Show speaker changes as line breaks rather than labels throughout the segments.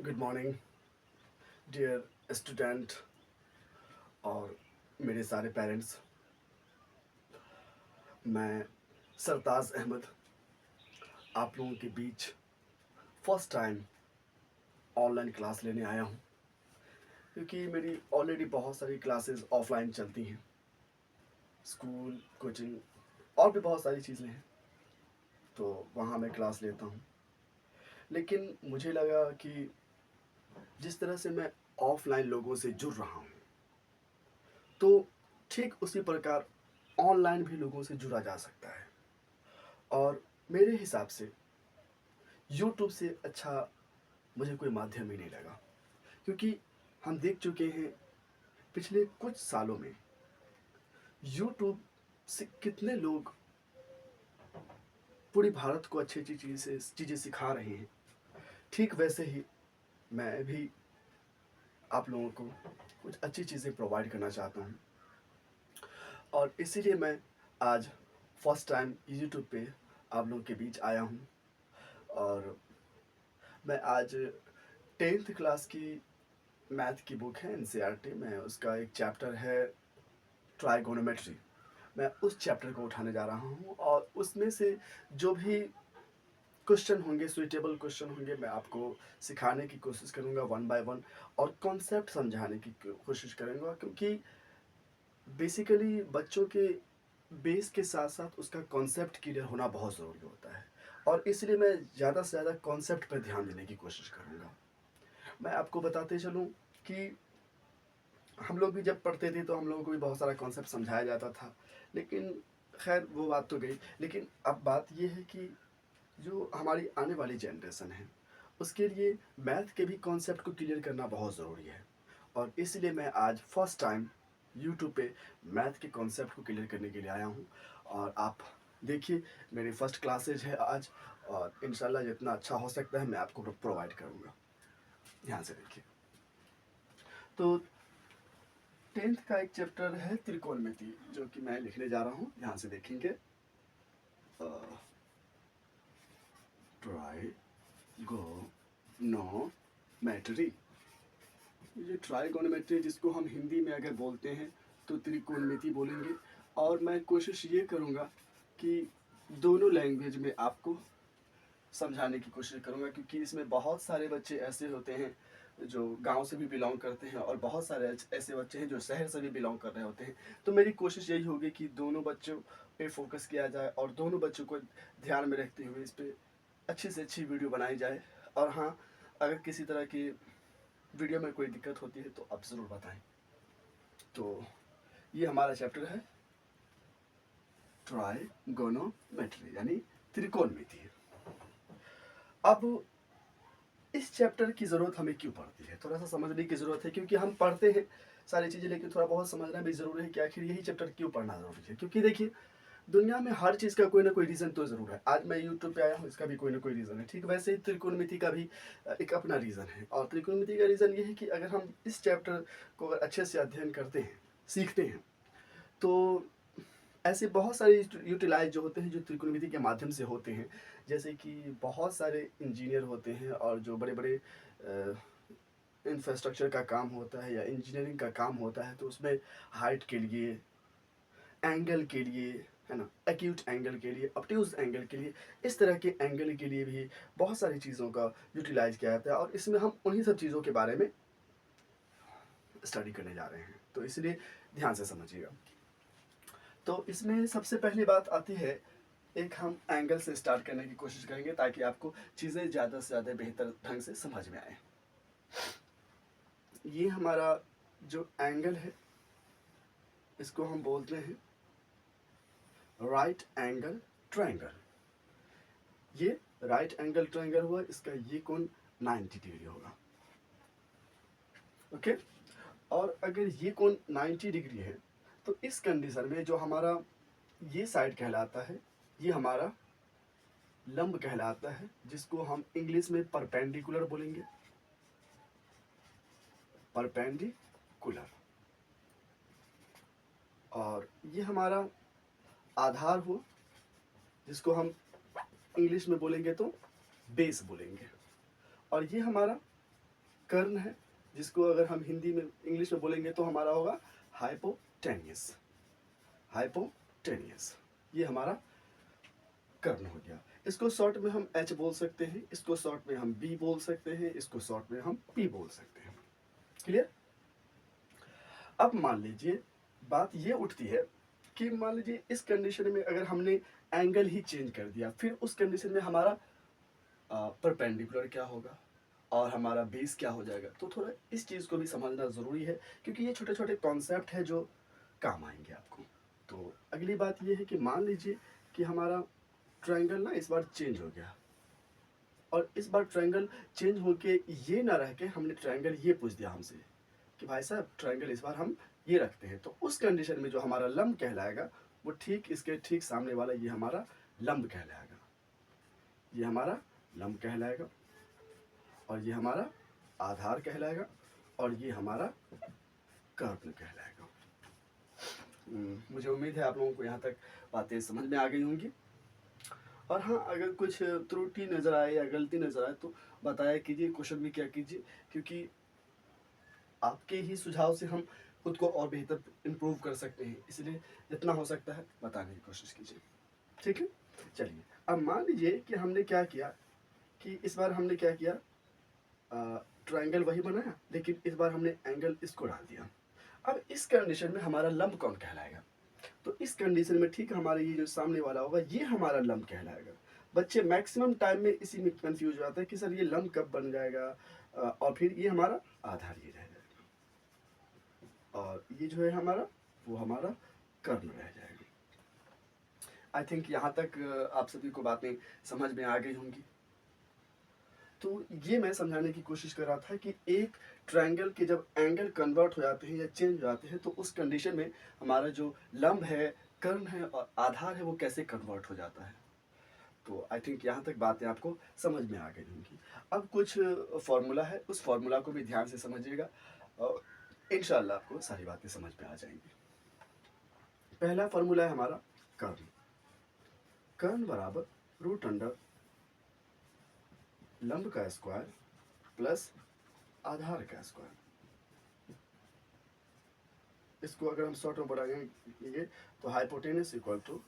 Good morning dear student और मेरे सारे पेरेंट्स। मैं सरताज अहमद आप लोगों के बीच फर्स्ट टाइम ऑनलाइन क्लास लेने आया हूँ, क्योंकि मेरी ऑलरेडी बहुत सारी क्लासेस ऑफलाइन चलती हैं। स्कूल, कोचिंग और भी बहुत सारी चीज़ें हैं, तो वहाँ मैं क्लास लेता हूँ। लेकिन मुझे लगा कि जिस तरह से मैं ऑफलाइन लोगों से जुड़ रहा हूँ, तो ठीक उसी प्रकार ऑनलाइन भी लोगों से जुड़ा जा सकता है। और मेरे हिसाब से यूट्यूब से अच्छा मुझे कोई माध्यम ही नहीं लगा, क्योंकि हम देख चुके हैं पिछले कुछ सालों में यूट्यूब से कितने लोग पूरी भारत को अच्छी अच्छी चीज़ें सिखा रहे हैं। ठीक वैसे ही मैं भी आप लोगों को कुछ अच्छी चीज़ें प्रोवाइड करना चाहता हूँ, और इसीलिए मैं आज फर्स्ट टाइम यूट्यूब पे आप लोगों के बीच आया हूँ। और मैं आज 10th क्लास की मैथ की बुक है एनसीईआरटी में, उसका एक चैप्टर है ट्राइगोनोमेट्री। मैं उस चैप्टर को उठाने जा रहा हूँ, और उसमें से जो भी क्वेश्चन होंगे, सुइटेबल क्वेश्चन होंगे, मैं आपको सिखाने की कोशिश करूँगा वन बाय वन, और कॉन्सेप्ट समझाने की कोशिश करूँगा, क्योंकि बेसिकली बच्चों के बेस के साथ साथ उसका कॉन्सेप्ट क्लियर होना बहुत ज़रूरी होता है। और इसलिए मैं ज़्यादा से ज़्यादा कॉन्सेप्ट पर ध्यान देने की कोशिश करूँगा। मैं आपको बताते चलूँ कि हम लोग भी जब पढ़ते थे तो हम लोगों को भी बहुत सारा कॉन्सेप्ट समझाया जाता था, लेकिन खैर वो बात तो गई। लेकिन अब बात ये है कि जो हमारी आने वाली जनरेशन है, उसके लिए मैथ के भी कॉन्सेप्ट को क्लियर करना बहुत ज़रूरी है। और इसलिए मैं आज फर्स्ट टाइम यूट्यूब पे मैथ के कॉन्सेप्ट को क्लियर करने के लिए आया हूँ। और आप देखिए, मेरी फर्स्ट क्लासेज है आज, और इंशाल्लाह जितना अच्छा हो सकता है मैं आपको प्रोवाइड करूँगा। ध्यान से देखिए। तो 10th का एक चैप्टर है त्रिकोणमिति, जो कि मैं लिखने जा रहा हूँ। ध्यान से देखेंगे। ट्राइगोनोमेट्री। ये ट्राइगोनोमेट्री, जिसको हम हिंदी में अगर बोलते हैं तो त्रिकोणमिति बोलेंगे। और मैं कोशिश ये करूँगा कि दोनों लैंग्वेज में आपको समझाने की कोशिश करूँगा, क्योंकि इसमें बहुत सारे बच्चे ऐसे होते हैं जो गांव से भी बिलोंग करते हैं, और बहुत सारे ऐसे बच्चे हैं जो शहर से भी बिलोंग कर रहे होते हैं। तो मेरी कोशिश यही होगी कि दोनों बच्चों पे फोकस किया जाए, और दोनों बच्चों को ध्यान में रखते हुए इस पर अच्छी से अच्छी वीडियो बनाई जाए। और हाँ, अगर किसी तरह की वीडियो में कोई दिक्कत होती है तो आप ज़रूर बताएं। तो ये हमारा चैप्टर है ट्राइगोनोमेट्री, यानी त्रिकोणमिति। अब इस चैप्टर की ज़रूरत हमें क्यों पड़ती है, थोड़ा सा समझने की ज़रूरत है, क्योंकि हम पढ़ते हैं सारी चीज़ें, लेकिन थोड़ा बहुत समझना भी ज़रूरी है कि आखिर यही चैप्टर क्यों पढ़ना ज़रूरी है। क्योंकि देखिए, दुनिया में हर चीज़ का कोई ना कोई रीज़न तो ज़रूर है। आज मैं यूट्यूब पे आया हूँ, इसका भी कोई ना कोई रीज़न है। ठीक वैसे ही त्रिकोणमिति का भी एक अपना रीज़न है। और त्रिकोणमिति का रीज़न ये है कि अगर हम इस चैप्टर को अगर अच्छे से अध्ययन करते हैं, सीखते हैं, तो ऐसे बहुत सारे यूटिलाइज जो होते हैं जो त्रिकोणमिति के माध्यम से होते हैं। जैसे कि बहुत सारे इंजीनियर होते हैं, और जो बड़े बड़े इंफ्रास्ट्रक्चर का काम होता है या इंजीनियरिंग का काम होता है, तो उसमें हाइट के लिए, एंगल के लिए, है ना, एक्यूट एंगल के लिए, ऑब्ट्यूज एंगल के लिए, इस तरह के एंगल के लिए भी बहुत सारी चीज़ों का यूटिलाइज किया जाता है। और इसमें हम उन्हीं सब चीज़ों के बारे में स्टडी करने जा रहे हैं, तो इसलिए ध्यान से समझिएगा। तो इसमें सबसे पहली बात आती है, एक हम एंगल से स्टार्ट करने की कोशिश करेंगे, ताकि आपको चीज़ें ज़्यादा से ज़्यादा बेहतर ढंग से समझ में आए। ये हमारा जो एंगल है, इसको हम बोलते हैं राइट एंगल ट्रायंगल। ये राइट एंगल ट्रायंगल हुआ, इसका ये कोण 90 डिग्री होगा। ओके। और अगर ये कोण 90 डिग्री है, तो इस कंडीशन में जो हमारा ये साइड कहलाता है, ये हमारा लंब कहलाता है, जिसको हम इंग्लिश में परपेंडिकुलर बोलेंगे। परपेंडिकुलर। और ये हमारा आधार हो, जिसको हम इंग्लिश में बोलेंगे तो बेस बोलेंगे। और ये हमारा कर्ण है, जिसको अगर हम हिंदी में इंग्लिश में बोलेंगे तो हमारा होगा हाइपोटेनियस। हाइपोटेनियस ये हमारा कर्ण हो गया। इसको शॉर्ट में हम एच बोल सकते हैं, इसको शॉर्ट में हम बी बोल सकते हैं, इसको शॉर्ट में हम पी बोल सकते हैं। क्लियर? अब मान लीजिए बात ये उठती है कि मान लीजिए इस कंडीशन में अगर हमने एंगल ही चेंज कर दिया, फिर उस कंडीशन में हमारा परपेंडिकुलर क्या होगा और हमारा बेस क्या हो जाएगा। तो थोड़ा इस चीज़ को भी समझना ज़रूरी है, क्योंकि ये छोटे छोटे कॉन्सेप्ट है जो काम आएंगे आपको। तो अगली बात ये है कि मान लीजिए कि हमारा ट्रायंगल ना इस बार चेंज हो गया, और इस बार ट्रायंगल चेंज होके ये ना रह के हमने ट्रायंगल ये पूछ दिया हमसे कि भाई साहब ट्रायंगल इस बार हम ये रखते हैं। तो उस कंडीशन में जो हमारा लंब कहलाएगा वो ठीक इसके ठीक सामने वाला ये हमारा लंब कहलाएगा, ये हमारा लंब कहलाएगा, और ये हमारा आधार कहलाएगा, और ये हमारा कर्ण कहलाएगा। मुझे उम्मीद है आप लोगों को यहाँ तक बातें समझ में आ गई होंगी। और हाँ, अगर कुछ त्रुटि नज़र आए या गलती नज़र आए तो बताया कीजिए, क्वेश्चन भी किया कीजिए, क्योंकि आपके ही सुझाव से हम खुद को और बेहतर इम्प्रूव कर सकते हैं, इसलिए जितना हो सकता है बताने की कोशिश कीजिए। ठीक है, चलिए अब मान लीजिए कि हमने क्या किया कि इस बार हमने क्या किया, ट्रायंगल वही बनाया, लेकिन इस बार हमने एंगल इसको डाल दिया। अब इस कंडीशन में हमारा लंब कौन कहलाएगा? तो इस कंडीशन में ठीक हमारे ये जो सामने वाला होगा ये हमारा लंब कहलाएगा। बच्चे मैक्सिमम टाइम में इसी में कंफ्यूज हो जाते हैं कि सर ये लंब कब बन जाएगा, और फिर ये हमारा आधार ये रह जाएगा, और ये जो है हमारा वो हमारा कर्ण रह जाएगा। आई थिंक यहाँ तक आप सभी को बातें समझ में आ गई होंगी। तो ये मैं समझाने की कोशिश कर रहा था कि एक ट्रायंगल के जब एंगल कन्वर्ट हो जाते हैं या चेंज हो जाते हैं तो उस कंडीशन में हमारा जो लंब है, कर्ण है और आधार है वो कैसे कन्वर्ट हो जाता है। तो आई थिंक यहाँ तक बातें आपको समझ में आ गई होंगी। अब कुछ फॉर्मूला है, उस फॉर्मूला को भी ध्यान से समझिएगा और इंशाल्लाह आपको सारी बातें समझ में आ जाएंगी। पहला फॉर्मूला है हमारा कर्ण। कर्ण बराबर रूट अंडर लंब का स्क्वायर प्लस आधार का स्क्वायर। इसको अगर हम शॉर्ट में बढ़ाएंगे तो हाइपोटेनस इक्वल टू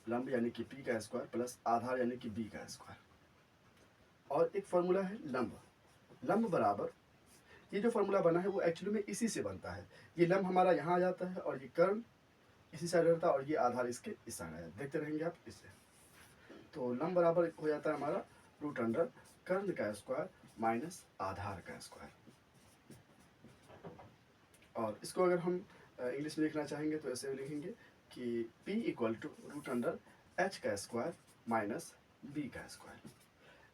लंब यानी कि पी का स्क्वायर प्लस आधार यानी कि बी का स्क्वायर। और एक फॉर्मूला है लंब। लंब बराबर, ये जो फॉर्मूला बना है वो एक्चुअली में इसी से बनता है। ये लंब हमारा यहाँ आ जाता है और ये कर्ण इसी साइड रहता है और ये आधार इसके इस साइड आ जाता है। देखते रहेंगे आप इससे। तो लंब बराबर हो जाता है हमारा रूट अंडर कर्ण का स्क्वायर माइनस आधार का स्क्वायर। और इसको अगर हम इंग्लिश में लिखना चाहेंगे तो ऐसे लिखेंगे कि P equal to root under H का स्क्वायर माइनस बी का स्क्वायर।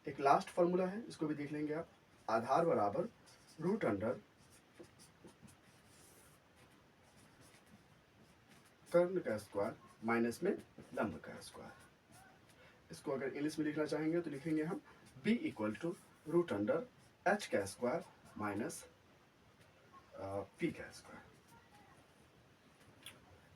एक लास्ट फॉर्मूला है, इसको भी देख लेंगे आप। आधार बराबर रूट अंडर कर्ण का स्क्वायर माइनस में लंब का स्क्वायर। इसको अगर इंग्लिश में लिखना चाहेंगे तो लिखेंगे हम B equal to root under H का स्क्वायर माइनस पी का स्क्वायर।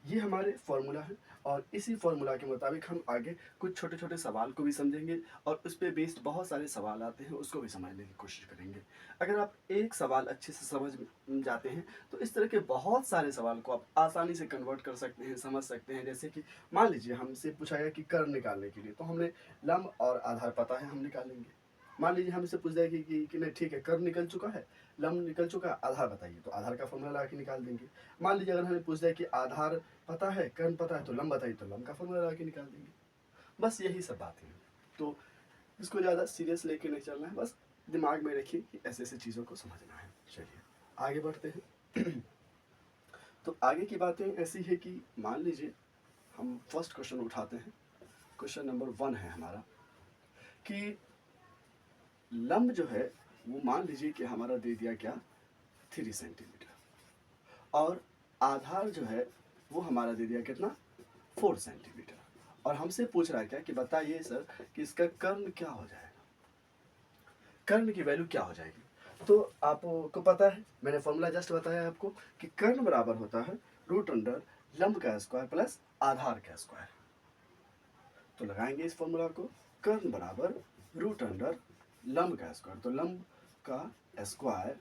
ये हमारे फॉर्मूला है और इसी फॉर्मूला के मुताबिक हम आगे कुछ छोटे छोटे सवाल को भी समझेंगे और उस पर बेस्ड बहुत सारे सवाल आते हैं, उसको भी समझने की कोशिश करेंगे। अगर आप एक सवाल अच्छे से समझ जाते हैं तो इस तरह के बहुत सारे सवाल को आप आसानी से कन्वर्ट कर सकते हैं, समझ सकते हैं। जैसे कि मान लीजिए हमसे पूछा गया कि कर्ण निकालने के लिए, तो हमने लंब और आधार पता है, हम निकालेंगे। मान लीजिए हमसे पूछ जाए कि नहीं ठीक है, कर्ण निकल चुका है, लंब निकल चुका है, आधार बताइए, तो आधार का फॉर्मूला ला के निकाल देंगे। मान लीजिए अगर हमें पूछ जाए कि आधार पता है, कर्ण पता है, तो लंब बताइए, तो लंब का फॉर्मूला ला के निकाल देंगे। बस यही सब बातें हैं। तो इसको ज़्यादा सीरियस लेके नहीं चलना है, बस दिमाग में रखिए कि ऐसे ऐसे चीज़ों को समझना है। चलिए आगे बढ़ते हैं। तो आगे की बातें ऐसी है कि मान लीजिए हम फर्स्ट क्वेश्चन उठाते हैं। क्वेश्चन नंबर 1 है हमारा कि लंब जो है वो मान लीजिए कि हमारा दे दिया क्या 3 सेंटीमीटर, और आधार जो है वो हमारा दे दिया कितना 4 सेंटीमीटर। और हमसे पूछ रहा है क्या कि बताइए सर कि इसका कर्ण क्या हो जाएगा, कर्ण की वैल्यू क्या हो जाएगी। तो आपको पता है, मैंने फॉर्मूला जस्ट बताया आपको कि कर्ण बराबर होता है रूट अंडर लंब का स्क्वायर प्लस आधार का स्क्वायर। तो लगाएंगे इस फॉर्मूला को, कर्ण बराबर रूट अंडर लंब का स्क्वायर, तो लंब का स्क्वायर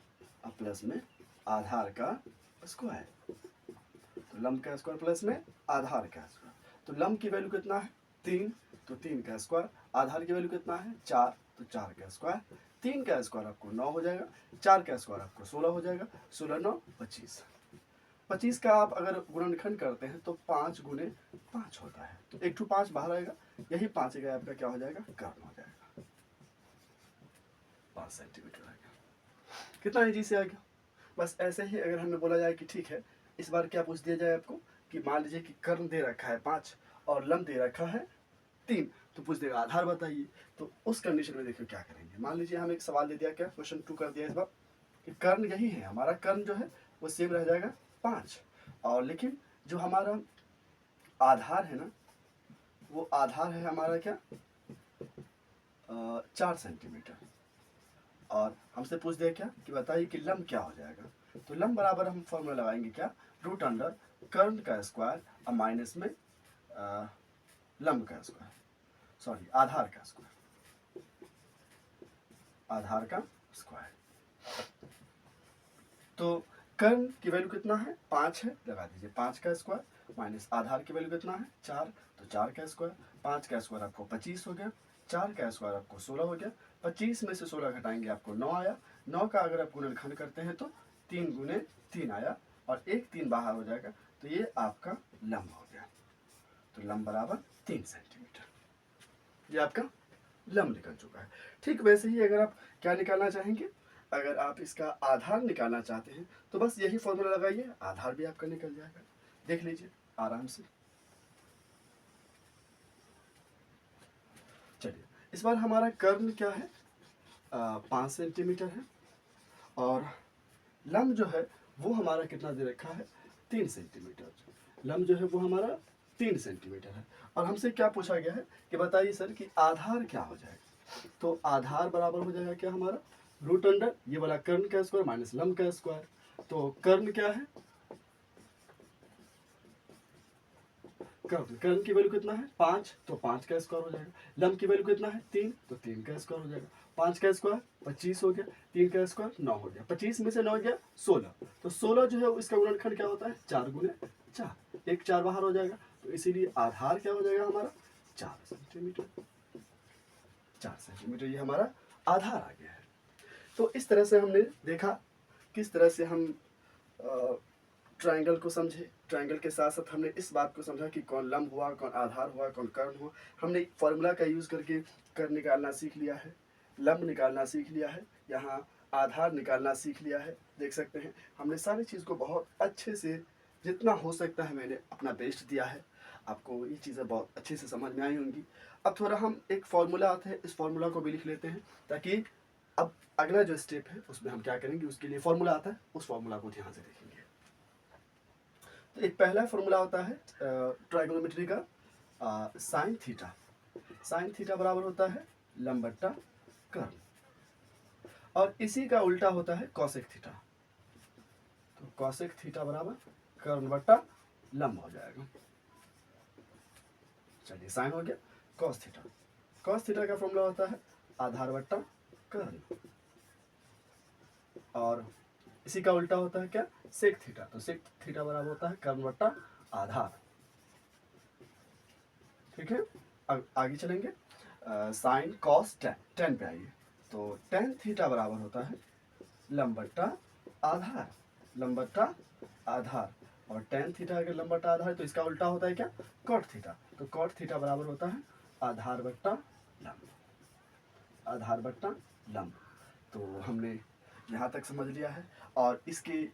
प्लस में आधार का स्क्वायर, तो लंब का स्क्वायर प्लस में आधार का स्क्वायर। तो लंब की वैल्यू कितना है 3, तो 3 का स्क्वायर। आधार की वैल्यू कितना है 4, तो 4 का स्क्वायर। 3 का स्क्वायर आपको 9 हो जाएगा, 4 का स्क्वायर आपको 16 हो जाएगा। 16 9 25। 25 का आप अगर गुणनखंड करते हैं तो 5 गुने 5 होता है, तो 1 5 बाहर आएगा, यही 5 का आपका क्या हो जाएगा कर्ण हो जाएगा, 5 सेंटीमीटर आएगा। कितना ईजी से आएगा। बस ऐसे ही अगर हमें बोला जाए कि ठीक है इस बार क्या पूछ दिया जाए आपको कि मान लीजिए कि कर्ण दे रखा है 5 और लंब दे रखा है 3, तो पूछ देगा आधार बताइए। तो उस कंडीशन में देखिए क्या करेंगे। मान लीजिए हमें एक सवाल दे दिया, क्या क्वेश्चन 2 कर दिया इस बार कि कर्ण यही है हमारा, कर्ण जो है वो सेम रह जाएगा 5, और लेकिन जो हमारा आधार है ना वो आधार है हमारा क्या 4 सेंटीमीटर, और हमसे पूछ दिया क्या कि बताइए कि लंब क्या हो जाएगा। तो लंब बराबर हम फॉर्मूला लगाएंगे क्या, रूट अंडर कर्ण का स्क्वायर माइनस में लंब का स्क्वायर, सॉरी आधार का स्क्वायर, आधार का स्क्वायर। तो कर्ण की वैल्यू कितना है 5 है, लगा दीजिए 5 का स्क्वायर माइनस आधार की वैल्यू कितना है 4, तो 4 का स्क्वायर। 5 का स्क्वायर आपको 25 हो गया, 4 का स्क्वायर आपको 16 हो गया। 25 में से 16 घटाएंगे आपको 9 आया। 9 का अगर आप गुणनखंड करते हैं तो 3 गुने 3 आया, और 1 3 बाहर हो जाएगा, तो ये आपका लंब हो गया। तो लंब बराबर 3 सेंटीमीटर, ये आपका लंब निकल चुका है। ठीक वैसे ही अगर आप क्या निकालना चाहेंगे, अगर आप इसका आधार निकालना चाहते हैं तो बस यही फॉर्मूला लगाइए, आधार भी आपका निकल जाएगा। देख लीजिए आराम से। चलिए इस बार हमारा कर्ण क्या है 5 सेंटीमीटर है, और लंब जो है वो हमारा कितना दे रखा है 3 सेंटीमीटर। लंब जो है वो हमारा 3 सेंटीमीटर है, और हमसे क्या पूछा गया है कि बताइए सर कि आधार क्या हो जाएगा। तो आधार बराबर हो जाएगा क्या हमारा रूट अंडर ये वाला कर्ण का स्क्वायर माइनस लंब का स्क्वायर। तो कर्ण क्या है, कर्ण की वैल्यू कितना है 5, तो 5 का स्क्वायर हो जाएगा। लंब की वैल्यू कितना है 3, तो 3 का स्क्वायर हो जाएगा। 5 का स्क्वायर 25 हो गया, 3 का स्क्वायर 9 हो गया, 25 में से 9 गया 16, तो 16 जो है इसका गुणनखंड क्या होता है 4 गुने 4, 1 4 बाहर हो जाएगा, तो इसीलिए आधार क्या हो जाएगा हमारा 4 सेंटीमीटर। 4 सेंटीमीटर ये हमारा आधार आ गया है। तो इस तरह से हमने देखा किस तरह से हम ट्रायंगल को समझे। ट्रायंगल के साथ साथ हमने इस बात को समझा कि कौन लंब हुआ, कौन आधार हुआ, कौन कर्ण हुआ। हमने एक फॉर्मूला का यूज़ करके कर्ण निकालना सीख लिया है, लंब निकालना सीख लिया है, यहाँ आधार निकालना सीख लिया है। देख सकते हैं हमने सारी चीज़ को बहुत अच्छे से जितना हो सकता है मैंने अपना बेस्ट दिया है। आपको ये चीज़ें बहुत अच्छे से समझ में आई होंगी। अब थोड़ा हम एक फार्मूला आता है, इस फार्मूला को भी लिख लेते हैं, ताकि अब अगला जो स्टेप है उसमें हम क्या करेंगे, उसके लिए फार्मूला आता है, उस फार्मूला को ध्यान से देखेंगे। तो एक पहला फार्मूला होता है ट्राइगोनोमेट्री का साइन थीटा। साइन थीटा बराबर होता है लंब बट्टा कर्ण, और इसी का उल्टा होता है कॉसेक थीटा। तो कॉसेक थीटा बराबर कर्ण बट्टा लंब हो जाएगा। चलिए साइन हो गया, कॉस थीटा, कॉस थीटा का फॉर्मूला होता है आधार बट्टा कर्ण, और इसी का उल्टा होता है क्या सेक थीटा। तो सेक थीटा बराबर होता है कर्ण बट्टा आधार। ठीक है, अब आगे चलेंगे साइन कॉस टेन, टेन पे आइए। तो टेन थीटा बराबर होता है लंब बट्टा आधार, लंब बट्टा आधार, और टेन थीटा अगर लंब बट्टा आधार है तो इसका उल्टा होता है क्या कॉट थीटा। तो कॉट थीटा बराबर होता है आधार बट्टा लंब, आधार बट्टा लंब। तो हमने यहाँ तक समझ लिया है, और इसकी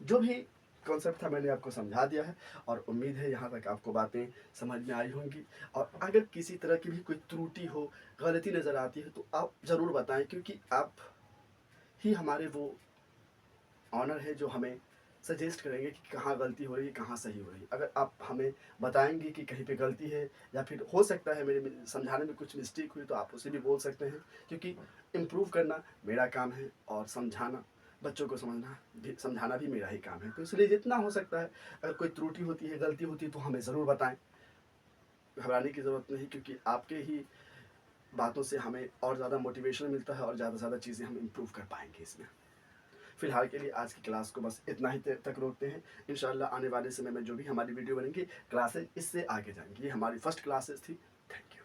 जो भी कॉन्सेप्ट था मैंने आपको समझा दिया है, और उम्मीद है यहाँ तक आपको बातें समझ में आई होंगी। और अगर किसी तरह की भी कोई त्रुटि हो, गलती नज़र आती है तो आप ज़रूर बताएं, क्योंकि आप ही हमारे वो ऑनर है जो हमें सजेस्ट करेंगे कि कहाँ गलती हो रही है, कहाँ सही हो रही है। अगर आप हमें बताएंगे कि कहीं पे गलती है, या फिर हो सकता है मेरे समझाने में कुछ मिस्टेक हुई, तो आप उसे भी बोल सकते हैं, क्योंकि इम्प्रूव करना मेरा काम है, और समझाना बच्चों को समझाना भी मेरा ही काम है। तो इसलिए जितना हो सकता है अगर कोई त्रुटि होती है, गलती होती है, तो हमें ज़रूर बताएं। घबराने की ज़रूरत नहीं, क्योंकि आपके ही बातों से हमें और ज़्यादा मोटिवेशन मिलता है और ज़्यादा से ज़्यादा चीज़ें हम इम्प्रूव कर पाएंगे इसमें। फिलहाल के लिए आज की क्लास को बस इतना ही तक रोकते हैं। इंशाल्लाह आने वाले समय में जो भी हमारी वीडियो बनेंगी, क्लासेज इससे आगे जाएंगी। ये हमारी फर्स्ट क्लासेस थी। Thank you.